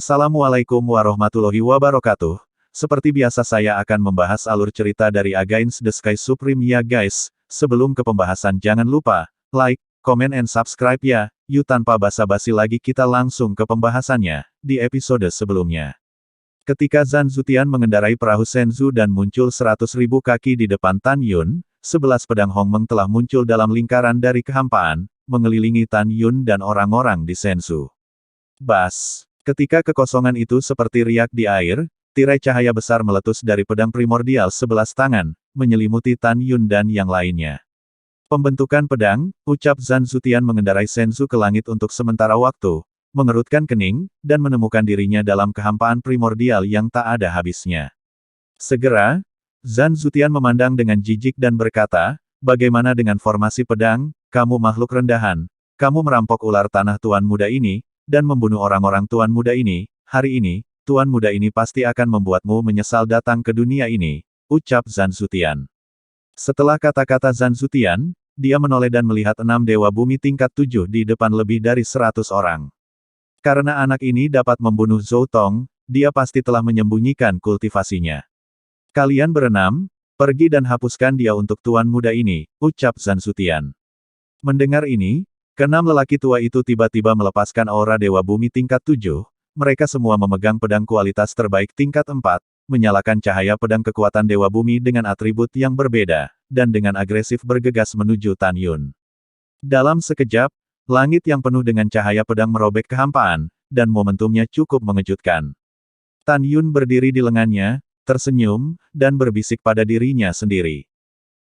Assalamualaikum warahmatullahi wabarakatuh. Seperti biasa saya akan membahas alur cerita dari Against the Sky Supreme ya guys. Sebelum ke pembahasan jangan lupa, like, comment and subscribe ya. Yuk tanpa basa-basi lagi kita langsung ke pembahasannya, di episode sebelumnya. Ketika Zhan Zutian mengendarai perahu Shenzhou dan muncul 100.000 kaki di depan Tan Yun, 11 pedang Hongmeng telah muncul dalam lingkaran dari kehampaan, mengelilingi Tan Yun dan orang-orang di Shenzhou. Bas! Ketika kekosongan itu seperti riak di air, tirai cahaya besar meletus dari pedang primordial 11 tangan, menyelimuti Tan Yun dan yang lainnya. Pembentukan pedang, ucap Zhan Zutian mengendarai Shenzhou ke langit untuk sementara waktu, mengerutkan kening, dan menemukan dirinya dalam kehampaan primordial yang tak ada habisnya. Segera, Zhan Zutian memandang dengan jijik dan berkata, bagaimana dengan formasi pedang, kamu makhluk rendahan, kamu merampok ular tanah tuan muda ini, dan membunuh orang-orang tuan muda ini, hari ini, tuan muda ini pasti akan membuatmu menyesal datang ke dunia ini, ucap Zhan Zutian. Setelah kata-kata Zhan Zutian, dia menoleh dan melihat 6 dewa bumi tingkat 7 di depan lebih dari 100 orang. Karena anak ini dapat membunuh Zhou Tong, dia pasti telah menyembunyikan kultivasinya. Kalian berenam, pergi dan hapuskan dia untuk tuan muda ini, ucap Zhan Zutian. Mendengar ini, keenam lelaki tua itu tiba-tiba melepaskan aura Dewa Bumi tingkat 7, mereka semua memegang pedang kualitas terbaik tingkat 4, menyalakan cahaya pedang kekuatan Dewa Bumi dengan atribut yang berbeda, dan dengan agresif bergegas menuju Tan Yun. Dalam sekejap, langit yang penuh dengan cahaya pedang merobek kehampaan, dan momentumnya cukup mengejutkan. Tan Yun berdiri di lengannya, tersenyum, dan berbisik pada dirinya sendiri.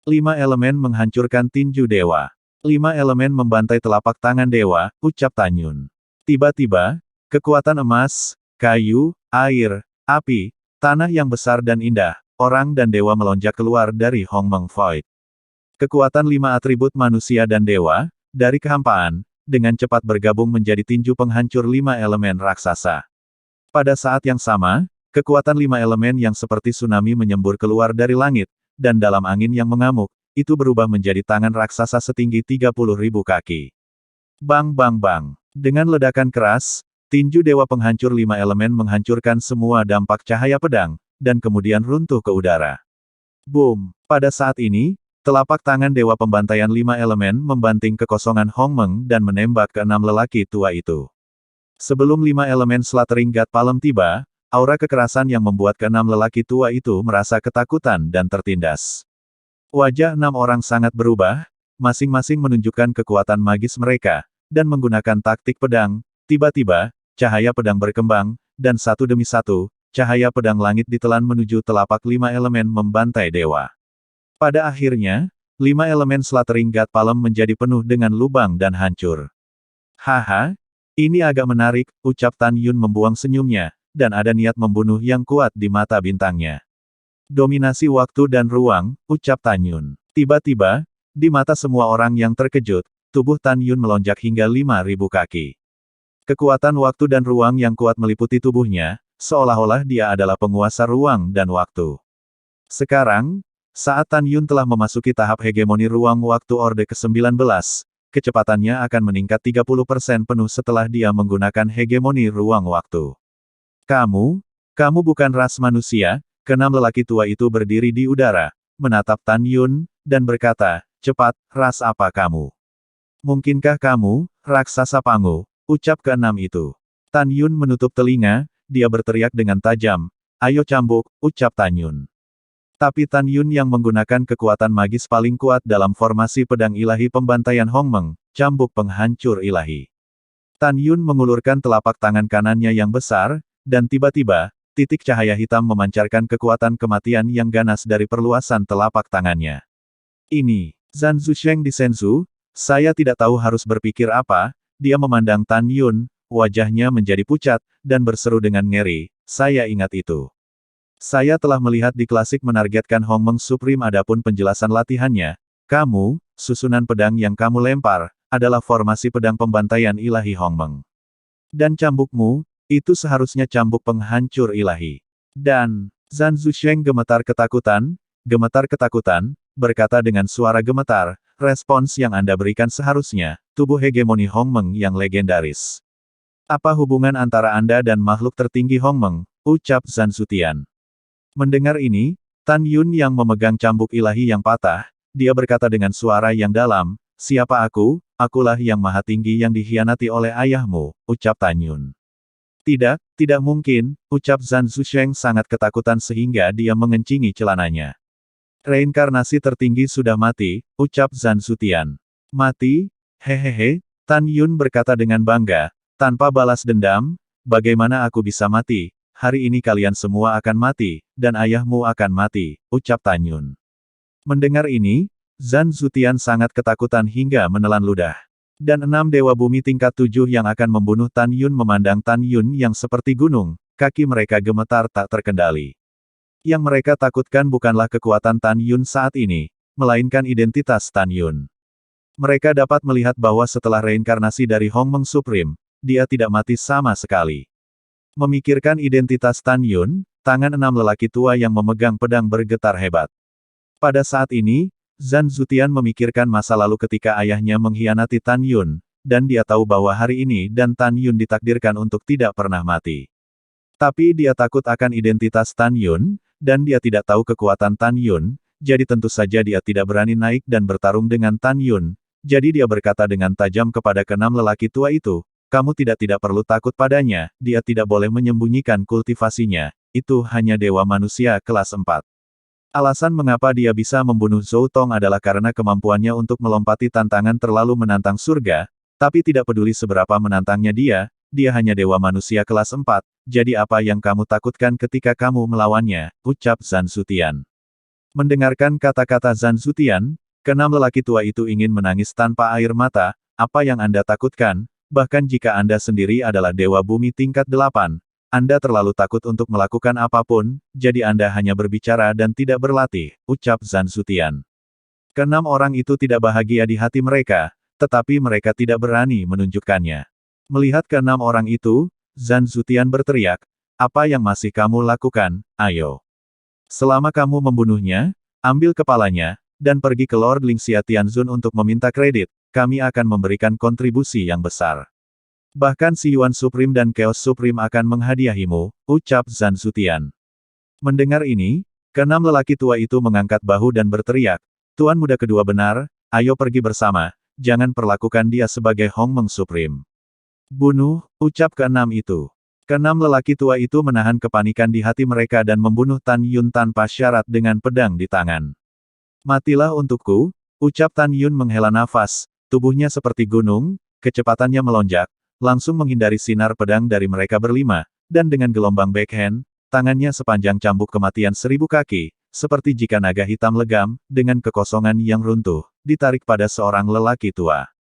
5 elemen menghancurkan tinju dewa. 5 elemen membantai telapak tangan dewa, ucap Tan Yun. Tiba-tiba, kekuatan emas, kayu, air, api, tanah yang besar dan indah, orang dan dewa melonjak keluar dari Hongmeng Void. Kekuatan 5 atribut manusia dan dewa, dari kehampaan, dengan cepat bergabung menjadi tinju penghancur 5 elemen raksasa. Pada saat yang sama, kekuatan 5 elemen yang seperti tsunami menyembur keluar dari langit, dan dalam angin yang mengamuk, itu berubah menjadi tangan raksasa setinggi 30.000 kaki. Bang bang bang. Dengan ledakan keras, tinju dewa penghancur 5 elemen menghancurkan semua dampak cahaya pedang, dan kemudian runtuh ke udara. Boom! Pada saat ini, telapak tangan dewa pembantaian 5 elemen membanting kekosongan Hongmeng dan menembak ke-6 lelaki tua itu. Sebelum 5 elemen Slattering God Palm tiba, aura kekerasan yang membuat ke-6 lelaki tua itu merasa ketakutan dan tertindas. Wajah 6 orang sangat berubah, masing-masing menunjukkan kekuatan magis mereka, dan menggunakan taktik pedang. Tiba-tiba, cahaya pedang berkembang, dan satu demi satu, cahaya pedang langit ditelan menuju telapak 5 elemen membantai dewa. Pada akhirnya, 5 elemen Slattering God Palm menjadi penuh dengan lubang dan hancur. Haha, ini agak menarik, ucap Tan Yun membuang senyumnya, dan ada niat membunuh yang kuat di mata bintangnya. Dominasi waktu dan ruang, ucap Tan Yun. Tiba-tiba, di mata semua orang yang terkejut, tubuh Tan Yun melonjak hingga 5.000 kaki. Kekuatan waktu dan ruang yang kuat meliputi tubuhnya, seolah-olah dia adalah penguasa ruang dan waktu. Sekarang, saat Tan Yun telah memasuki tahap hegemoni ruang waktu Orde ke-19, kecepatannya akan meningkat 30% penuh setelah dia menggunakan hegemoni ruang waktu. Kamu bukan ras manusia. Ke-6 lelaki tua itu berdiri di udara, menatap Tan Yun, dan berkata, cepat, ras apa kamu? Mungkinkah kamu, raksasa Pangu? Ucap ke-6 itu. Tan Yun menutup telinga, dia berteriak dengan tajam, ayo cambuk, ucap Tan Yun. Tapi Tan Yun yang menggunakan kekuatan magis paling kuat dalam formasi pedang ilahi pembantaian Hongmeng, cambuk penghancur ilahi. Tan Yun mengulurkan telapak tangan kanannya yang besar, dan tiba-tiba, titik cahaya hitam memancarkan kekuatan kematian yang ganas dari perluasan telapak tangannya. Ini, Zhan Zusheng di Shenzhou, saya tidak tahu harus berpikir apa, dia memandang Tan Yun, wajahnya menjadi pucat, dan berseru dengan ngeri, saya ingat itu. Saya telah melihat di klasik menargetkan Hongmeng Supreme adapun penjelasan latihannya, kamu, susunan pedang yang kamu lempar, adalah formasi pedang pembantaian ilahi Hongmeng. Dan cambukmu, itu seharusnya cambuk penghancur ilahi. Dan, Zhan Zusheng gemetar ketakutan, berkata dengan suara gemetar, respons yang Anda berikan seharusnya, tubuh hegemoni Hongmeng yang legendaris. Apa hubungan antara Anda dan makhluk tertinggi Hongmeng? Ucap Zhan Zutian. Mendengar ini, Tan Yun yang memegang cambuk ilahi yang patah, dia berkata dengan suara yang dalam, siapa aku? Akulah yang maha tinggi yang dikhianati oleh ayahmu, ucap Tan Yun. Tidak, tidak mungkin, ucap Zhan Zusheng sangat ketakutan sehingga dia mengencingi celananya. Reinkarnasi tertinggi sudah mati, ucap Zhan Zutian. Mati? Hehehe, Tan Yun berkata dengan bangga, tanpa balas dendam, bagaimana aku bisa mati? Hari ini kalian semua akan mati, dan ayahmu akan mati, ucap Tan Yun. Mendengar ini, Zhan Zutian sangat ketakutan hingga menelan ludah. Dan 6 dewa bumi tingkat 7 yang akan membunuh Tan Yun memandang Tan Yun yang seperti gunung, kaki mereka gemetar tak terkendali. Yang mereka takutkan bukanlah kekuatan Tan Yun saat ini, melainkan identitas Tan Yun. Mereka dapat melihat bahwa setelah reinkarnasi dari Hongmeng Supreme, dia tidak mati sama sekali. Memikirkan identitas Tan Yun, tangan 6 lelaki tua yang memegang pedang bergetar hebat. Pada saat ini, Zhan Zutian memikirkan masa lalu ketika ayahnya mengkhianati Tan Yun, dan dia tahu bahwa hari ini dan Tan Yun ditakdirkan untuk tidak pernah mati. Tapi dia takut akan identitas Tan Yun, dan dia tidak tahu kekuatan Tan Yun, jadi tentu saja dia tidak berani naik dan bertarung dengan Tan Yun. Jadi dia berkata dengan tajam kepada keenam lelaki tua itu, kamu tidak perlu takut padanya, dia tidak boleh menyembunyikan kultivasinya, itu hanya dewa manusia kelas 4. Alasan mengapa dia bisa membunuh Zhou Tong adalah karena kemampuannya untuk melompati tantangan terlalu menantang surga, tapi tidak peduli seberapa menantangnya dia hanya dewa manusia kelas 4, jadi apa yang kamu takutkan ketika kamu melawannya, ucap Zhan Zutian. Mendengarkan kata-kata Zhan Zutian, keenam lelaki tua itu ingin menangis tanpa air mata, apa yang Anda takutkan, bahkan jika Anda sendiri adalah dewa bumi tingkat 8, Anda terlalu takut untuk melakukan apapun, jadi Anda hanya berbicara dan tidak berlatih, ucap Zhan Zutian. Keenam orang itu tidak bahagia di hati mereka, tetapi mereka tidak berani menunjukkannya. Melihat keenam orang itu, Zhan Zutian berteriak, apa yang masih kamu lakukan, ayo. Selama kamu membunuhnya, ambil kepalanya, dan pergi ke Lord Lingxia Tianzun untuk meminta kredit, kami akan memberikan kontribusi yang besar. Bahkan Si Yuan Supreme dan Chaos Supreme akan menghadiahimu, ucap Zhan Zutian. Mendengar ini, keenam lelaki tua itu mengangkat bahu dan berteriak, Tuan Muda kedua benar, ayo pergi bersama, jangan perlakukan dia sebagai Hongmeng Supreme. Bunuh, ucap keenam itu. Keenam lelaki tua itu menahan kepanikan di hati mereka dan membunuh Tan Yun tanpa syarat dengan pedang di tangan. Matilah untukku, ucap Tan Yun menghela nafas, tubuhnya seperti gunung, kecepatannya melonjak, langsung menghindari sinar pedang dari mereka berlima, dan dengan gelombang backhand, tangannya sepanjang cambuk kematian 1000 kaki, seperti jika naga hitam legam, dengan kekosongan yang runtuh, ditarik pada seorang lelaki tua.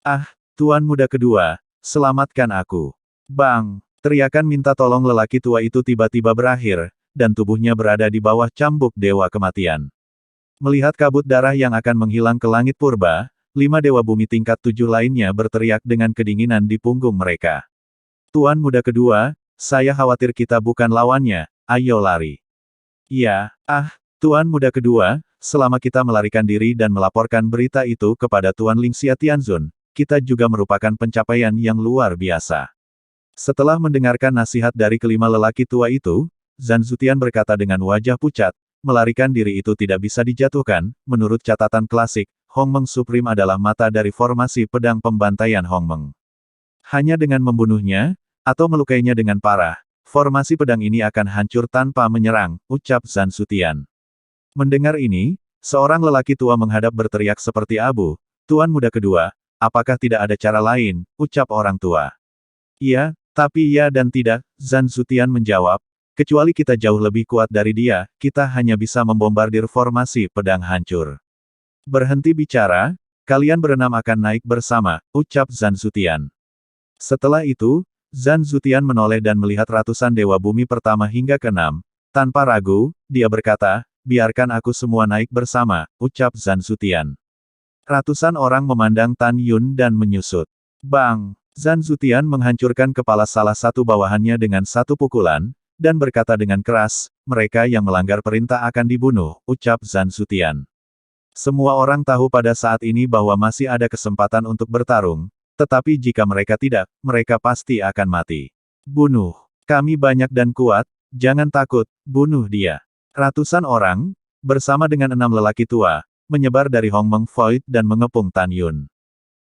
Ah, Tuan Muda kedua, selamatkan aku. Bang! Teriakan minta tolong lelaki tua itu tiba-tiba berakhir, dan tubuhnya berada di bawah cambuk dewa kematian. Melihat kabut darah yang akan menghilang ke langit purba, 5 dewa bumi tingkat 7 lainnya berteriak dengan kedinginan di punggung mereka. Tuan Muda kedua, saya khawatir kita bukan lawannya, ayo lari. Iya, Tuan Muda kedua, selama kita melarikan diri dan melaporkan berita itu kepada Tuan Lingxia Tianzun, kita juga merupakan pencapaian yang luar biasa. Setelah mendengarkan nasihat dari kelima lelaki tua itu, Zhan Zutian berkata dengan wajah pucat, melarikan diri itu tidak bisa dijatuhkan, menurut catatan klasik, Hongmeng Supreme adalah mata dari formasi pedang pembantaian Hongmeng. Hanya dengan membunuhnya, atau melukainya dengan parah, formasi pedang ini akan hancur tanpa menyerang, ucap Zhan Zutian. Mendengar ini, seorang lelaki tua menghadap berteriak seperti abu, Tuan Muda kedua, apakah tidak ada cara lain, ucap orang tua. Iya, tapi iya dan tidak, Zhan Zutian menjawab, kecuali kita jauh lebih kuat dari dia, kita hanya bisa membombardir formasi pedang hancur. Berhenti bicara, kalian berenam akan naik bersama, ucap Zhan Zutian. Setelah itu, Zhan Zutian menoleh dan melihat ratusan dewa bumi pertama hingga ke-6. Tanpa ragu, dia berkata, biarkan aku semua naik bersama, ucap Zhan Zutian. Ratusan orang memandang Tan Yun dan menyusut. Bang! Zhan Zutian menghancurkan kepala salah satu bawahannya dengan satu pukulan, dan berkata dengan keras, mereka yang melanggar perintah akan dibunuh, ucap Zhan Zutian. Semua orang tahu pada saat ini bahwa masih ada kesempatan untuk bertarung, Tetapi jika mereka tidak, mereka pasti akan mati. Bunuh. Kami banyak dan kuat, jangan takut, bunuh dia. Ratusan orang, bersama dengan 6 lelaki tua, menyebar dari Hongmeng Void dan mengepung Tan Yun.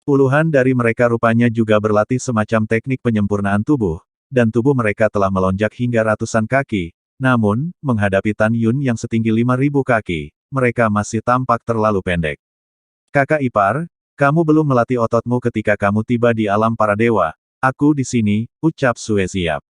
Puluhan dari mereka rupanya juga berlatih semacam teknik penyempurnaan tubuh, dan tubuh mereka telah melonjak hingga ratusan kaki. Namun, menghadapi Tan Yun yang setinggi 5.000 kaki, mereka masih tampak terlalu pendek. Kakak ipar, kamu belum melatih ototmu ketika kamu tiba di alam para dewa. Aku di sini, ucap Sue Ziap.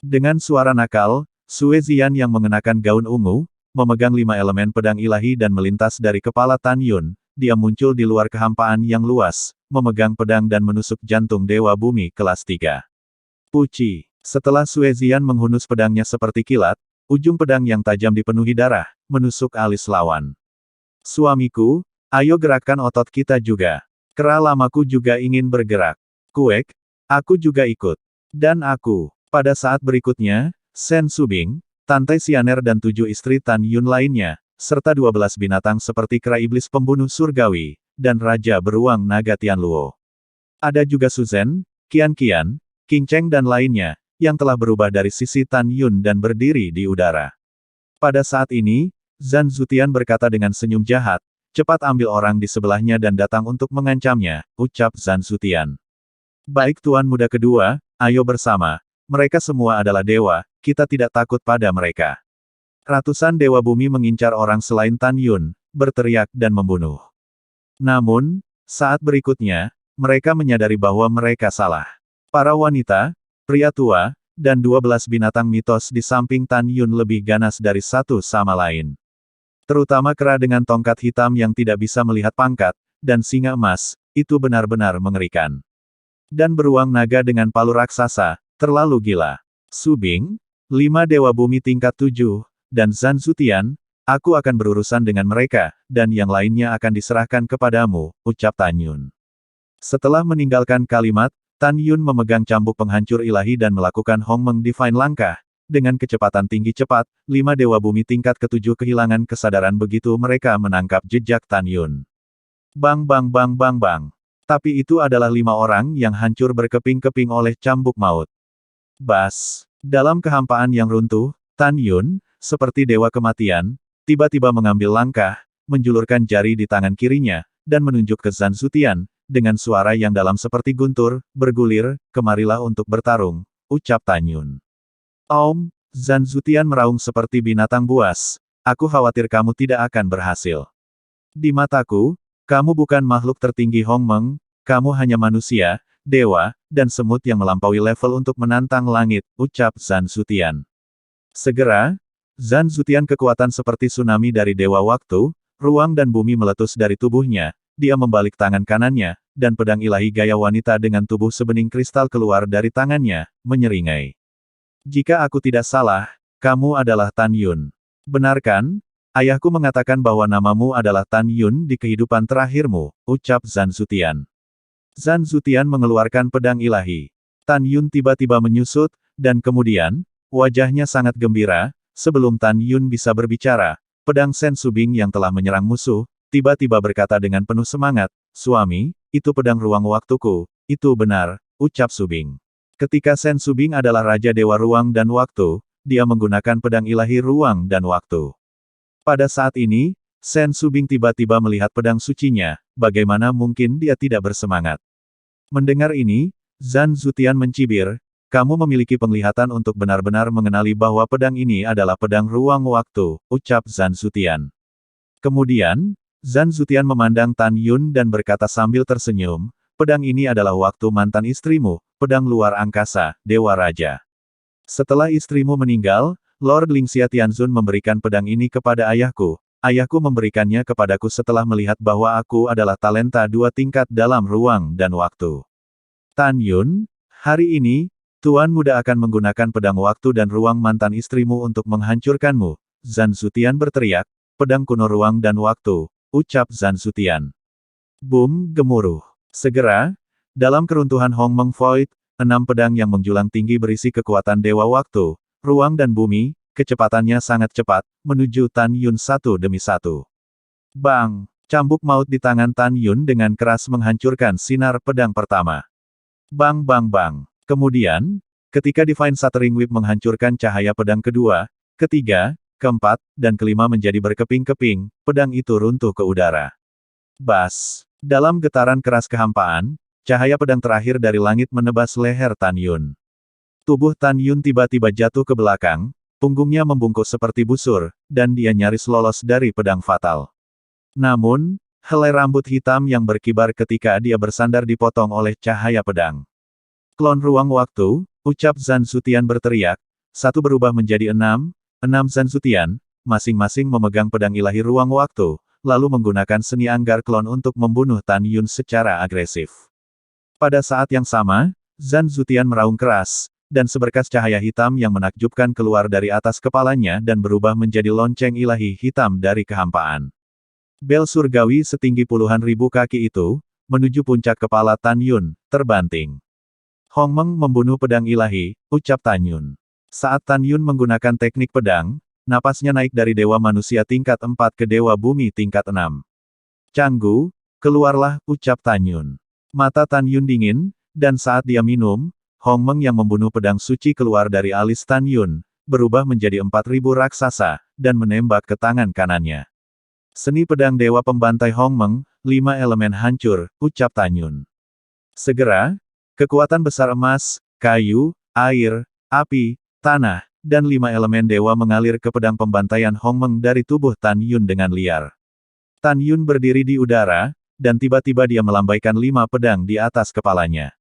Dengan suara nakal, Sue Zian yang mengenakan gaun ungu, memegang 5 elemen pedang ilahi dan melintas dari kepala Tan Yun. Dia muncul di luar kehampaan yang luas, memegang pedang dan menusuk jantung Dewa Bumi kelas 3. Puci. Setelah Sue Zian menghunus pedangnya seperti kilat, ujung pedang yang tajam dipenuhi darah, menusuk alis lawan. Suamiku, ayo gerakkan otot kita juga. Kera lamaku juga ingin bergerak. Kuek, aku juga ikut. Dan aku. Pada saat berikutnya, Sen Subing, Tante Sianer dan 7 istri Tan Yun lainnya, serta 12 binatang seperti kera iblis pembunuh surgawi, dan Raja Beruang Naga Tianluo. Ada juga Suzhen, Qian Qian, King Cheng dan lainnya, yang telah berubah dari sisi Tan Yun dan berdiri di udara. Pada saat ini, Zhan Zutian berkata dengan senyum jahat, cepat ambil orang di sebelahnya dan datang untuk mengancamnya, ucap Zhan Zutian. Baik Tuan Muda kedua, ayo bersama. Mereka semua adalah dewa, kita tidak takut pada mereka. Ratusan dewa bumi mengincar orang selain Tan Yun, berteriak dan membunuh. Namun, saat berikutnya, mereka menyadari bahwa mereka salah. Para wanita, pria tua, dan 12 binatang mitos di samping Tan Yun lebih ganas dari satu sama lain. Terutama kera dengan tongkat hitam yang tidak bisa melihat pangkat, dan singa emas, itu benar-benar mengerikan. Dan beruang naga dengan palu raksasa, terlalu gila. Subing, 5 dewa bumi tingkat 7, dan Zhan Zutian, aku akan berurusan dengan mereka, dan yang lainnya akan diserahkan kepadamu, ucap Tan Yun. Setelah meninggalkan kalimat, Tan Yun memegang cambuk penghancur ilahi dan melakukan Hongmeng Divine langkah. Dengan kecepatan tinggi cepat, 5 dewa bumi tingkat ke-7 kehilangan kesadaran begitu mereka menangkap jejak Tan Yun. Bang bang bang bang bang. Tapi itu adalah 5 orang yang hancur berkeping-keping oleh cambuk maut. Bas. Dalam kehampaan yang runtuh, Tan Yun, seperti dewa kematian, tiba-tiba mengambil langkah, menjulurkan jari di tangan kirinya, dan menunjuk ke Zhan Zutian, dengan suara yang dalam seperti guntur, bergulir, kemarilah untuk bertarung, ucap Tan Yun. Zhan Zutian meraung seperti binatang buas, aku khawatir kamu tidak akan berhasil. Di mataku, kamu bukan makhluk tertinggi Hongmeng, kamu hanya manusia, dewa, dan semut yang melampaui level untuk menantang langit, ucap Zhan Zutian. Segera, Zhan Zutian kekuatan seperti tsunami dari Dewa Waktu, ruang dan bumi meletus dari tubuhnya, dia membalik tangan kanannya, dan pedang ilahi gaya wanita dengan tubuh sebening kristal keluar dari tangannya, menyeringai. Jika aku tidak salah, kamu adalah Tan Yun. Benar kan? Ayahku mengatakan bahwa namamu adalah Tan Yun di kehidupan terakhirmu, ucap Zhan Zutian. Zhan Zutian mengeluarkan pedang ilahi. Tan Yun tiba-tiba menyusut, dan kemudian, wajahnya sangat gembira. Sebelum Tan Yun bisa berbicara, pedang Sen Subing yang telah menyerang musuh, tiba-tiba berkata dengan penuh semangat, suami, itu pedang ruang waktuku, itu benar, ucap Subing. Ketika Sen Subing adalah Raja Dewa Ruang dan Waktu, dia menggunakan pedang ilahi ruang dan waktu. Pada saat ini, Sen Subing tiba-tiba melihat pedang sucinya, bagaimana mungkin dia tidak bersemangat. Mendengar ini, Zhan Zutian mencibir, kamu memiliki penglihatan untuk benar-benar mengenali bahwa pedang ini adalah pedang ruang waktu, ucap Zhan Zutian. Kemudian, Zhan Zutian memandang Tan Yun dan berkata sambil tersenyum, pedang ini adalah waktu mantan istrimu, pedang luar angkasa, Dewa Raja. Setelah istrimu meninggal, Lord Lingxia Tianzun memberikan pedang ini kepada ayahku. Ayahku memberikannya kepadaku setelah melihat bahwa aku adalah talenta 2 tingkat dalam ruang dan waktu. Tan Yun, hari ini, Tuan Muda akan menggunakan pedang waktu dan ruang mantan istrimu untuk menghancurkanmu. Zhan Zutian berteriak, pedang kuno ruang dan waktu, ucap Zhan Zutian. Boom, gemuruh. Segera, dalam keruntuhan Hongmeng Void, 6 pedang yang menjulang tinggi berisi kekuatan Dewa Waktu, ruang dan bumi, kecepatannya sangat cepat, menuju Tan Yun satu demi satu. Bang! Cambuk maut di tangan Tan Yun dengan keras menghancurkan sinar pedang pertama. Bang bang bang. Kemudian, ketika Divine Shattering Whip menghancurkan cahaya pedang kedua, ketiga, keempat, dan kelima menjadi berkeping-keping, pedang itu runtuh ke udara. Bas! Dalam getaran keras kehampaan, cahaya pedang terakhir dari langit menebas leher Tan Yun. Tubuh Tan Yun tiba-tiba jatuh ke belakang, punggungnya membungkuk seperti busur, dan dia nyaris lolos dari pedang fatal. Namun, helai rambut hitam yang berkibar ketika dia bersandar dipotong oleh cahaya pedang. Klon ruang waktu, ucap Zhan Zutian berteriak, satu berubah menjadi 6 Zhan Zutian, masing-masing memegang pedang ilahi ruang waktu, lalu menggunakan seni anggar klon untuk membunuh Tan Yun secara agresif. Pada saat yang sama, Zhan Zutian meraung keras, dan seberkas cahaya hitam yang menakjubkan keluar dari atas kepalanya dan berubah menjadi lonceng ilahi hitam dari kehampaan. Bel surgawi setinggi puluhan ribu kaki itu, menuju puncak kepala Tan Yun, terbanting. Hong Meng membunuh pedang ilahi, ucap Tan Yun. Saat Tan Yun menggunakan teknik pedang, napasnya naik dari dewa manusia tingkat 4 ke dewa bumi tingkat 6. Canggu, keluarlah, ucap Tan Yun. Mata Tan Yun dingin, dan saat dia minum, Hong Meng yang membunuh pedang suci keluar dari alis Tan Yun, berubah menjadi 4.000 raksasa, dan menembak ke tangan kanannya. Seni pedang dewa pembantai Hong Meng, 5 elemen hancur, ucap Tan Yun. Segera, kekuatan besar emas, kayu, air, api, tanah, dan 5 elemen dewa mengalir ke pedang pembantaian Hong Meng dari tubuh Tan Yun dengan liar. Tan Yun berdiri di udara, dan tiba-tiba dia melambaikan 5 pedang di atas kepalanya.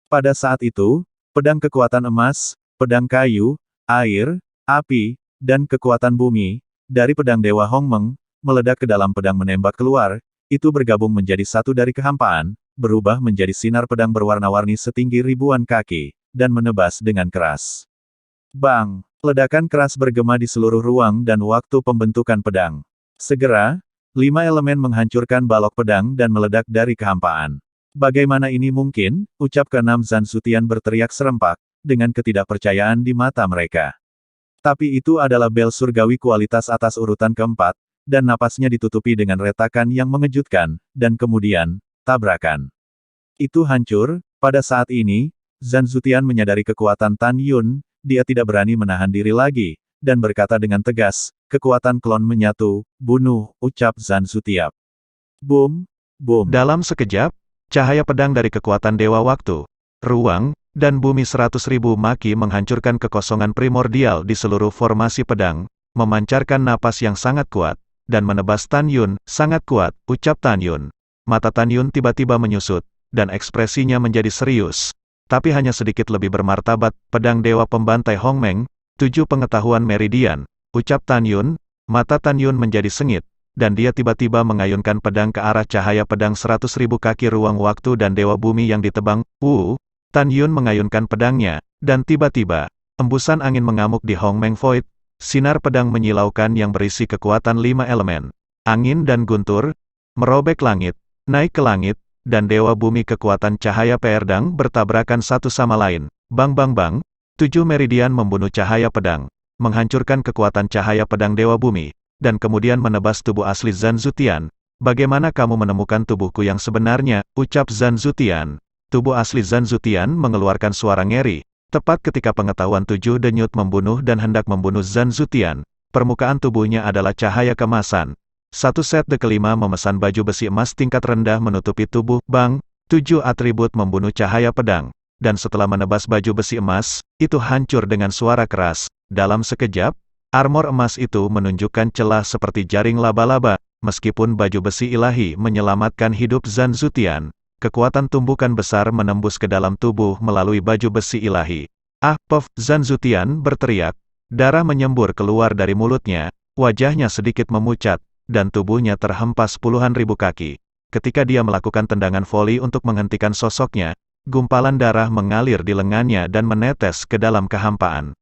Pada saat itu, pedang kekuatan emas, pedang kayu, air, api, dan kekuatan bumi, dari pedang dewa Hong Meng, meledak ke dalam pedang menembak keluar, itu bergabung menjadi satu dari kehampaan, berubah menjadi sinar pedang berwarna-warni setinggi ribuan kaki, dan menebas dengan keras. Bang! Ledakan keras bergema di seluruh ruang dan waktu pembentukan pedang. Segera, 5 elemen menghancurkan balok pedang dan meledak dari kehampaan. Bagaimana ini mungkin? Ucap ke-6 Zhan Zutian berteriak serempak, dengan ketidakpercayaan di mata mereka. Tapi itu adalah bel surgawi kualitas atas urutan keempat, dan napasnya ditutupi dengan retakan yang mengejutkan, dan kemudian, tabrakan. Itu hancur. Pada saat ini, Zhan Zutian menyadari kekuatan Tan Yun, dia tidak berani menahan diri lagi, dan berkata dengan tegas, kekuatan klon menyatu, bunuh, ucap Zhan Zutian. Boom, boom. Dalam sekejap, cahaya pedang dari kekuatan Dewa Waktu, Ruang, dan Bumi 100.000 maki menghancurkan kekosongan primordial di seluruh formasi pedang, memancarkan napas yang sangat kuat, dan menebas Tan Yun, sangat kuat, ucap Tan Yun. Mata Tan Yun tiba-tiba menyusut, dan ekspresinya menjadi serius. Tapi hanya sedikit lebih bermartabat, pedang Dewa Pembantai Hong Meng, 7 pengetahuan meridian, ucap Tan Yun. Mata Tan Yun menjadi sengit, dan dia tiba-tiba mengayunkan pedang ke arah cahaya pedang 100.000 kaki ruang waktu dan Dewa Bumi yang ditebang. Tan Yun mengayunkan pedangnya, dan tiba-tiba, embusan angin mengamuk di Hong Meng Void, sinar pedang menyilaukan yang berisi kekuatan 5 elemen. Angin dan guntur, merobek langit, naik ke langit, dan Dewa Bumi kekuatan cahaya pedang bertabrakan satu sama lain. Bang bang bang, 7 meridian membunuh cahaya pedang, menghancurkan kekuatan cahaya pedang Dewa Bumi, dan kemudian menebas tubuh asli Zhan Zutian. Bagaimana kamu menemukan tubuhku yang sebenarnya, ucap Zhan Zutian. Tubuh asli Zhan Zutian mengeluarkan suara ngeri. Tepat ketika pengetahuan 7 denyut membunuh dan hendak membunuh Zhan Zutian, permukaan tubuhnya adalah cahaya kemasan. Satu set de kelima memesan baju besi emas tingkat rendah menutupi tubuh. Bang! 7 atribut membunuh cahaya pedang. Dan setelah menebas baju besi emas, itu hancur dengan suara keras. Dalam sekejap, armor emas itu menunjukkan celah seperti jaring laba-laba. Meskipun baju besi ilahi menyelamatkan hidup Zhan Zutian, kekuatan tumbukan besar menembus ke dalam tubuh melalui baju besi ilahi. Puff! Zhan Zutian berteriak. Darah menyembur keluar dari mulutnya, wajahnya sedikit memucat, dan tubuhnya terhempas puluhan ribu kaki. Ketika dia melakukan tendangan voli untuk menghentikan sosoknya, gumpalan darah mengalir di lengannya dan menetes ke dalam kehampaan.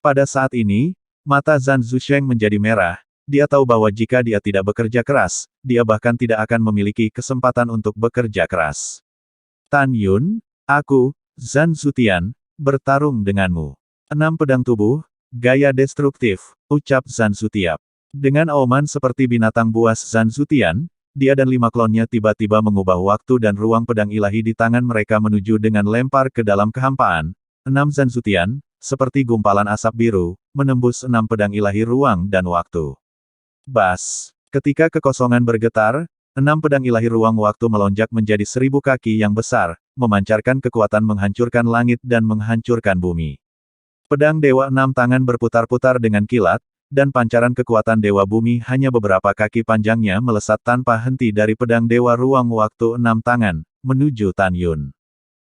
Pada saat ini, mata Zhan Zusheng menjadi merah. Dia tahu bahwa jika dia tidak bekerja keras, dia bahkan tidak akan memiliki kesempatan untuk bekerja keras. Tan Yun, aku, Zhan Zutian, bertarung denganmu. 6 pedang tubuh, gaya destruktif, ucap Zhan Zutian. Dengan auman seperti binatang buas Zhan Zutian, dia dan 5 klonnya tiba-tiba mengubah waktu dan ruang pedang ilahi di tangan mereka menuju dengan lempar ke dalam kehampaan. 6 Zanzutian, seperti gumpalan asap biru, menembus 6 pedang ilahi ruang dan waktu. Bas! Ketika kekosongan bergetar, 6 pedang ilahi ruang waktu melonjak menjadi 1000 kaki yang besar, memancarkan kekuatan menghancurkan langit dan menghancurkan bumi. Pedang Dewa 6 tangan berputar-putar dengan kilat, dan pancaran kekuatan Dewa Bumi hanya beberapa kaki panjangnya melesat tanpa henti dari pedang Dewa Ruang Waktu 6 tangan, menuju Tan Yun.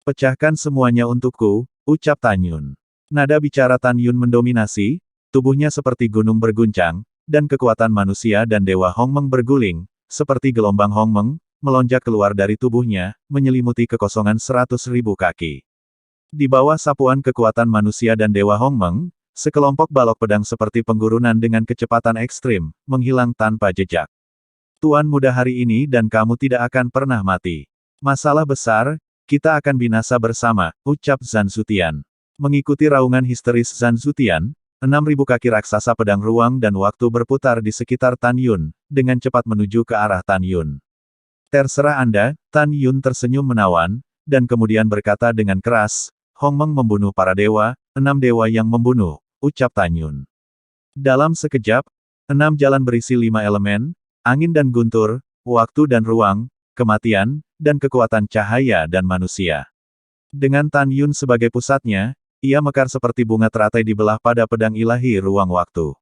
Pecahkan semuanya untukku, ucap Tan Yun. Nada bicara Tan Yun mendominasi, tubuhnya seperti gunung berguncang, dan kekuatan manusia dan Dewa Hongmeng berguling, seperti gelombang Hongmeng, melonjak keluar dari tubuhnya, menyelimuti kekosongan 100.000 kaki. Di bawah sapuan kekuatan manusia dan Dewa Hongmeng, sekelompok balok pedang seperti penggurunan dengan kecepatan ekstrim, menghilang tanpa jejak. Tuan muda hari ini dan kamu tidak akan pernah mati. Masalah besar, kita akan binasa bersama, ucap Zanzutian. Mengikuti raungan histeris Zanzutian, 6.000 kaki raksasa pedang ruang dan waktu berputar di sekitar Tan Yun, dengan cepat menuju ke arah Tan Yun. Terserah Anda, Tan Yun tersenyum menawan, dan kemudian berkata dengan keras, Hongmeng membunuh para dewa, 6 dewa yang membunuh, ucap Tan Yun. Dalam sekejap, 6 jalan berisi 5 elemen, angin dan guntur, waktu dan ruang, kematian, dan kekuatan cahaya dan manusia. Dengan Tan Yun sebagai pusatnya, ia mekar seperti bunga teratai di belah pada pedang ilahi ruang waktu.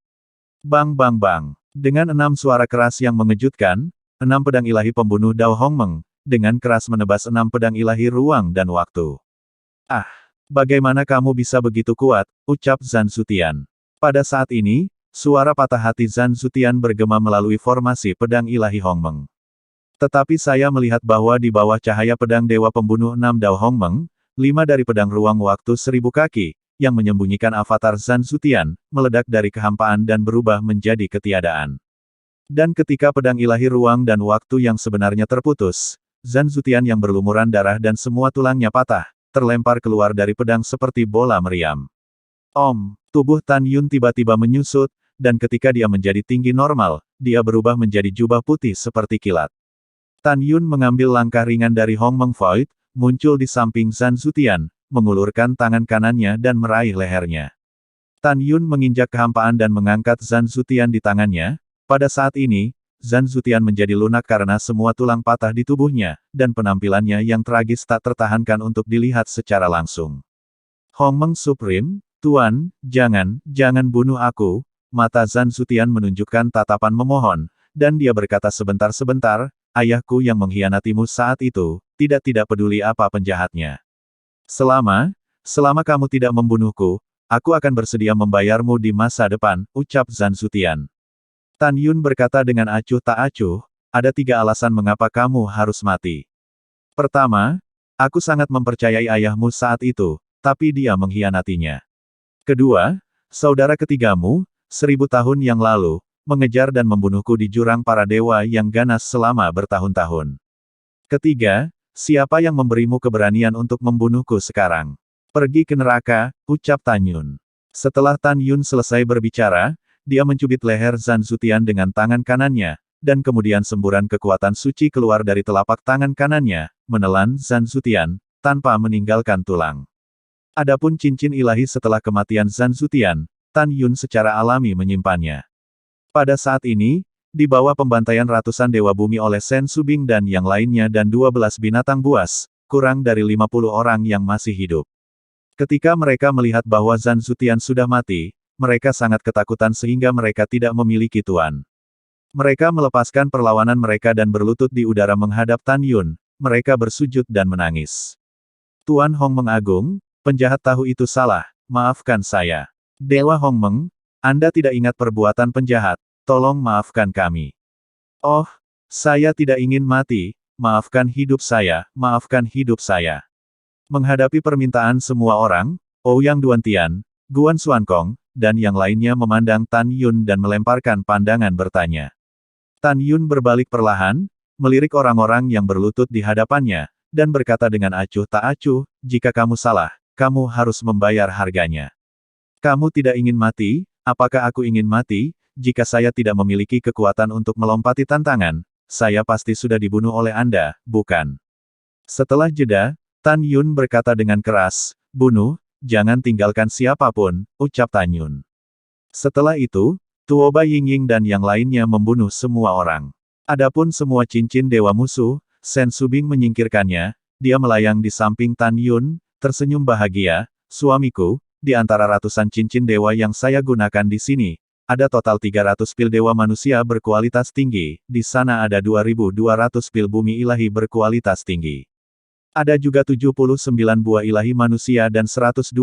Bang bang bang. Dengan 6 suara keras yang mengejutkan, 6 pedang ilahi pembunuh Dao Hongmeng, dengan keras menebas 6 pedang ilahi ruang dan waktu. Ah! Bagaimana kamu bisa begitu kuat, ucap Zanzutian. Pada saat ini, suara patah hati Zanzutian bergema melalui formasi pedang ilahi Hongmeng. Tetapi saya melihat bahwa di bawah cahaya pedang dewa pembunuh 6 Dao Hongmeng, 5 dari pedang ruang waktu 1000 kaki, yang menyembunyikan avatar Zanzutian, meledak dari kehampaan dan berubah menjadi ketiadaan. Dan ketika pedang ilahi ruang dan waktu yang sebenarnya terputus, Zanzutian yang berlumuran darah dan semua tulangnya patah, terlempar keluar dari pedang seperti bola meriam. Tubuh Tan Yun tiba-tiba menyusut, dan ketika dia menjadi tinggi normal, dia berubah menjadi jubah putih seperti kilat. Tan Yun mengambil langkah ringan dari Hongmeng Void, muncul di samping Zanzutian, mengulurkan tangan kanannya dan meraih lehernya. Tan Yun menginjak kehampaan dan mengangkat Zanzutian di tangannya. Pada saat ini, Zanzutian menjadi lunak karena semua tulang patah di tubuhnya, dan penampilannya yang tragis tak tertahankan untuk dilihat secara langsung. Hongmeng Supreme, Tuan, jangan bunuh aku, mata Zanzutian menunjukkan tatapan memohon, dan dia berkata sebentar-sebentar, ayahku yang mengkhianatimu saat itu, tidak peduli apa penjahatnya. Selama kamu tidak membunuhku, aku akan bersedia membayarmu di masa depan, ucap Zanzutian. Tan Yun berkata dengan acuh tak acuh, ada 3 alasan mengapa kamu harus mati. Pertama, aku sangat mempercayai ayahmu saat itu, tapi dia mengkhianatinya. Kedua, saudara ketigamu, 1000 tahun yang lalu, mengejar dan membunuhku di jurang para dewa yang ganas selama bertahun-tahun. Ketiga, siapa yang memberimu keberanian untuk membunuhku sekarang? Pergi ke neraka, ucap Tan Yun. Setelah Tan Yun selesai berbicara, dia mencubit leher Zanzutian dengan tangan kanannya, dan kemudian semburan kekuatan suci keluar dari telapak tangan kanannya, menelan Zanzutian, tanpa meninggalkan tulang. Adapun cincin ilahi setelah kematian Zanzutian, Tan Yun secara alami menyimpannya. Pada saat ini, di bawah pembantaian ratusan dewa bumi oleh Sen Subing dan yang lainnya dan 12 binatang buas, kurang dari 50 orang yang masih hidup. Ketika mereka melihat bahwa Zanzutian sudah mati, mereka sangat ketakutan sehingga mereka tidak memiliki tuan. Mereka melepaskan perlawanan mereka dan berlutut di udara menghadap Tan Yun, mereka bersujud dan menangis. Tuan Hongmeng Agung, penjahat tahu itu salah, maafkan saya. Dewa Hongmeng, Anda tidak ingat perbuatan penjahat, tolong maafkan kami. Oh, saya tidak ingin mati, maafkan hidup saya, maafkan hidup saya. Menghadapi permintaan semua orang, Ouyang Duantian, Guan Xuankong, dan yang lainnya memandang Tan Yun dan melemparkan pandangan bertanya. Tan Yun berbalik perlahan, melirik orang-orang yang berlutut di hadapannya, dan berkata dengan acuh tak acuh, jika kamu salah, kamu harus membayar harganya. Kamu tidak ingin mati, apakah aku ingin mati? Jika saya tidak memiliki kekuatan untuk melompati tantangan, saya pasti sudah dibunuh oleh Anda, bukan? Setelah jeda, Tan Yun berkata dengan keras, bunuh, jangan tinggalkan siapapun, ucap Tan Yun. Setelah itu, Tuoba Yingying dan yang lainnya membunuh semua orang. Adapun semua cincin dewa musuh, Sen Subing menyingkirkannya, dia melayang di samping Tan Yun, tersenyum bahagia, suamiku, di antara ratusan cincin dewa yang saya gunakan di sini, ada total 300 pil dewa manusia berkualitas tinggi, di sana ada 2.200 pil bumi ilahi berkualitas tinggi. Ada juga 79 buah ilahi manusia dan 123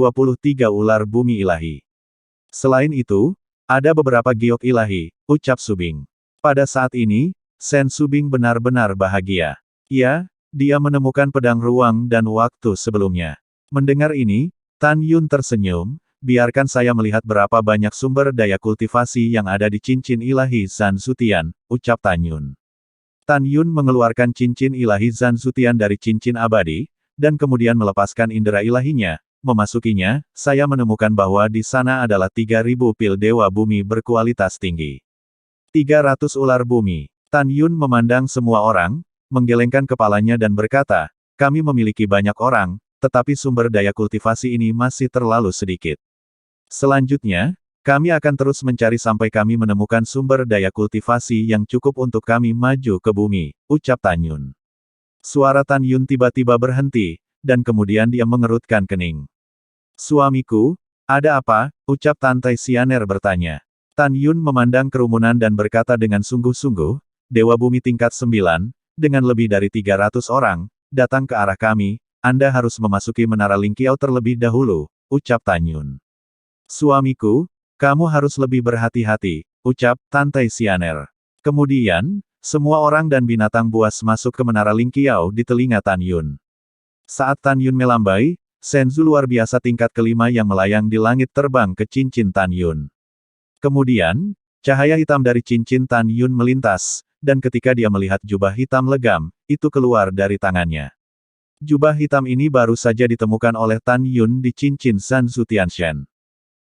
ular bumi ilahi. Selain itu, ada beberapa giok ilahi, ucap Subing. Pada saat ini, Sen Subing benar-benar bahagia. Ya, dia menemukan pedang ruang dan waktu sebelumnya. Mendengar ini, Tan Yun tersenyum, biarkan saya melihat berapa banyak sumber daya kultivasi yang ada di cincin ilahi Zan Zutian, ucap Tan Yun. Tan Yun mengeluarkan cincin ilahi Zan Zutian dari cincin abadi, dan kemudian melepaskan indera ilahinya. Memasukinya, saya menemukan bahwa di sana adalah 3.000 pil dewa bumi berkualitas tinggi. 300 ular bumi. Tan Yun memandang semua orang, menggelengkan kepalanya dan berkata, kami memiliki banyak orang, tetapi sumber daya kultivasi ini masih terlalu sedikit. Selanjutnya, kami akan terus mencari sampai kami menemukan sumber daya kultivasi yang cukup untuk kami maju ke bumi, ucap Tan Yun. Suara Tan Yun tiba-tiba berhenti, dan kemudian dia mengerutkan kening. Suamiku, ada apa? Ucap Tante Xianer bertanya. Tan Yun memandang kerumunan dan berkata dengan sungguh-sungguh, Dewa Bumi tingkat 9, dengan lebih dari 300 orang, datang ke arah kami, Anda harus memasuki Menara Lingqiao terlebih dahulu, ucap Tan Yun. Suamiku, kamu harus lebih berhati-hati, ucap Tante Xianer. Kemudian, semua orang dan binatang buas masuk ke Menara Lingqiao di telinga Tan Yun. Saat Tan Yun melambai, Senzu luar biasa tingkat kelima yang melayang di langit terbang ke cincin Tan Yun. Kemudian, cahaya hitam dari cincin Tan Yun melintas, dan ketika dia melihat jubah hitam legam, itu keluar dari tangannya. Jubah hitam ini baru saja ditemukan oleh Tan Yun di cincin Zan Zutianshan.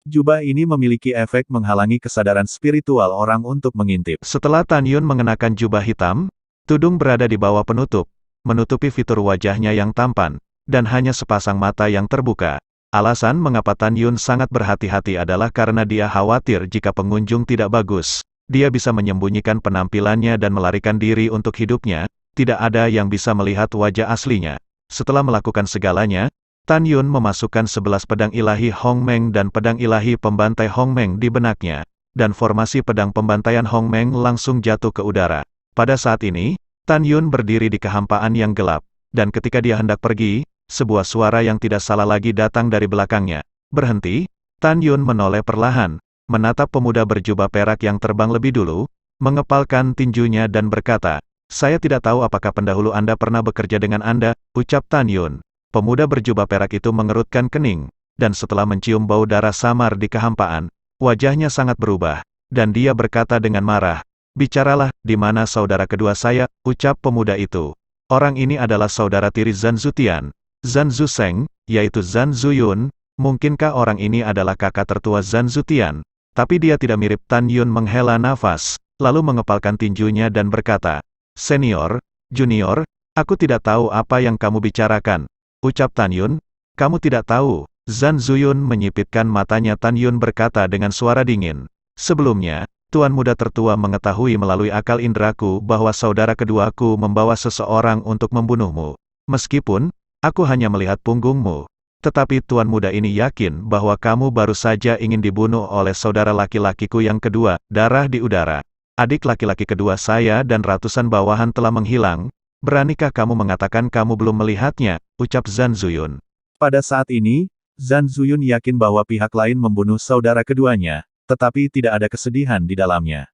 Jubah ini memiliki efek menghalangi kesadaran spiritual orang untuk mengintip. Setelah Tan Yun mengenakan jubah hitam, tudung berada di bawah penutup, menutupi fitur wajahnya yang tampan, dan hanya sepasang mata yang terbuka. Alasan mengapa Tan Yun sangat berhati-hati adalah karena dia khawatir jika pengunjung tidak bagus. Dia bisa menyembunyikan penampilannya dan melarikan diri untuk hidupnya, tidak ada yang bisa melihat wajah aslinya. Setelah melakukan segalanya, Tan Yun memasukkan 11 pedang ilahi Hong Meng dan pedang ilahi pembantai Hong Meng di benaknya, dan formasi pedang pembantaian Hong Meng langsung jatuh ke udara. Pada saat ini, Tan Yun berdiri di kehampaan yang gelap, dan ketika dia hendak pergi, sebuah suara yang tidak salah lagi datang dari belakangnya. Berhenti, Tan Yun menoleh perlahan, menatap pemuda berjubah perak yang terbang lebih dulu, mengepalkan tinjunya dan berkata, saya tidak tahu apakah pendahulu Anda pernah bekerja dengan Anda, ucap Tan Yun. Pemuda berjubah perak itu mengerutkan kening, dan setelah mencium bau darah samar di kehampaan, wajahnya sangat berubah, dan dia berkata dengan marah, bicaralah, di mana saudara kedua saya, ucap pemuda itu. Orang ini adalah saudara tiri Zan Zutian, Zan Zuseng, yaitu Zan Zuyun. Mungkinkah orang ini adalah kakak tertua Zan Zutian? Tapi dia tidak mirip. Tan Yun menghela nafas, lalu mengepalkan tinjunya dan berkata, senior, junior, aku tidak tahu apa yang kamu bicarakan. Ucap Tan Yun, kamu tidak tahu. Zan Zuyun menyipitkan matanya. Tan Yun berkata dengan suara dingin. Sebelumnya, Tuan Muda tertua mengetahui melalui akal indraku bahwa saudara keduaku membawa seseorang untuk membunuhmu. Meskipun, aku hanya melihat punggungmu. Tetapi Tuan Muda ini yakin bahwa kamu baru saja ingin dibunuh oleh saudara laki-lakiku yang kedua, darah di udara. Adik laki-laki kedua saya dan ratusan bawahan telah menghilang. Beranikah kamu mengatakan kamu belum melihatnya, ucap Zan Zuyun. Pada saat ini, Zan Zuyun yakin bahwa pihak lain membunuh saudara keduanya, tetapi tidak ada kesedihan di dalamnya.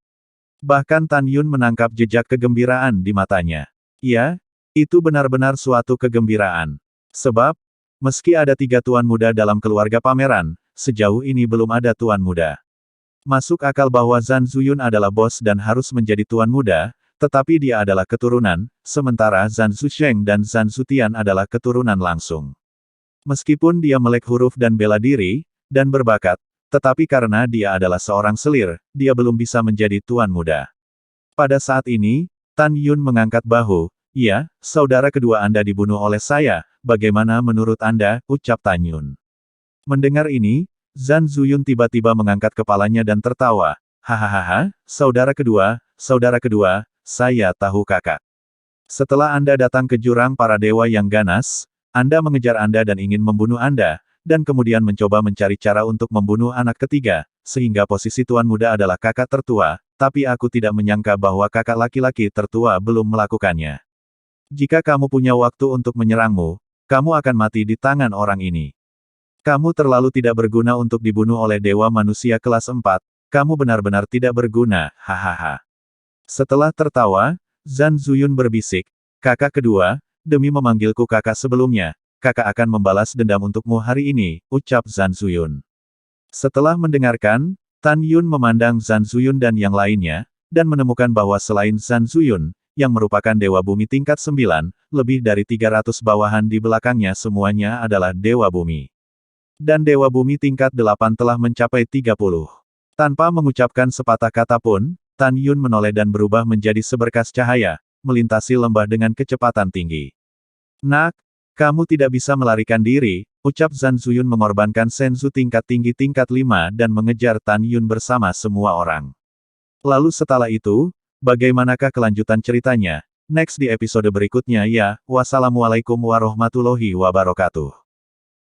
Bahkan Tan Yun menangkap jejak kegembiraan di matanya. Ya, itu benar-benar suatu kegembiraan. Sebab, meski ada 3 tuan muda dalam keluarga pameran, sejauh ini belum ada tuan muda. Masuk akal bahwa Zan Zuyun adalah bos dan harus menjadi tuan muda, tetapi dia adalah keturunan, sementara Zan Zusheng dan Zan Zutian adalah keturunan langsung. Meskipun dia melek huruf dan bela diri, dan berbakat, tetapi karena dia adalah seorang selir, dia belum bisa menjadi tuan muda. Pada saat ini, Tan Yun mengangkat bahu. Iya, saudara kedua Anda dibunuh oleh saya, bagaimana menurut Anda, ucap Tan Yun. Mendengar ini, Zhan Zuyun tiba-tiba mengangkat kepalanya dan tertawa. Hahaha, saudara kedua, saya tahu kakak. Setelah Anda datang ke jurang para dewa yang ganas, Anda mengejar Anda dan ingin membunuh Anda, dan kemudian mencoba mencari cara untuk membunuh anak ketiga, sehingga posisi Tuan Muda adalah kakak tertua, tapi aku tidak menyangka bahwa kakak laki-laki tertua belum melakukannya. Jika kamu punya waktu untuk menyerangmu, kamu akan mati di tangan orang ini. Kamu terlalu tidak berguna untuk dibunuh oleh dewa manusia kelas 4, kamu benar-benar tidak berguna, hahaha. Setelah tertawa, Zhan Zuyun berbisik, kakak kedua, demi memanggilku kakak sebelumnya, kakak akan membalas dendam untukmu hari ini, ucap Zhan Zuyun. Setelah mendengarkan, Tan Yun memandang Zhan Zuyun dan yang lainnya, dan menemukan bahwa selain Zhan Zuyun, yang merupakan Dewa Bumi tingkat 9, lebih dari 300 bawahan di belakangnya semuanya adalah Dewa Bumi. Dan Dewa Bumi tingkat 8 telah mencapai 30. Tanpa mengucapkan sepatah kata pun, Tan Yun menoleh dan berubah menjadi seberkas cahaya, melintasi lembah dengan kecepatan tinggi. Nak, kamu tidak bisa melarikan diri, ucap Zhan Zuyun mengorbankan senzu tingkat tinggi tingkat 5 dan mengejar Tan Yun bersama semua orang. Lalu setelah itu, bagaimanakah kelanjutan ceritanya? Next di episode berikutnya ya, wassalamualaikum warahmatullahi wabarakatuh.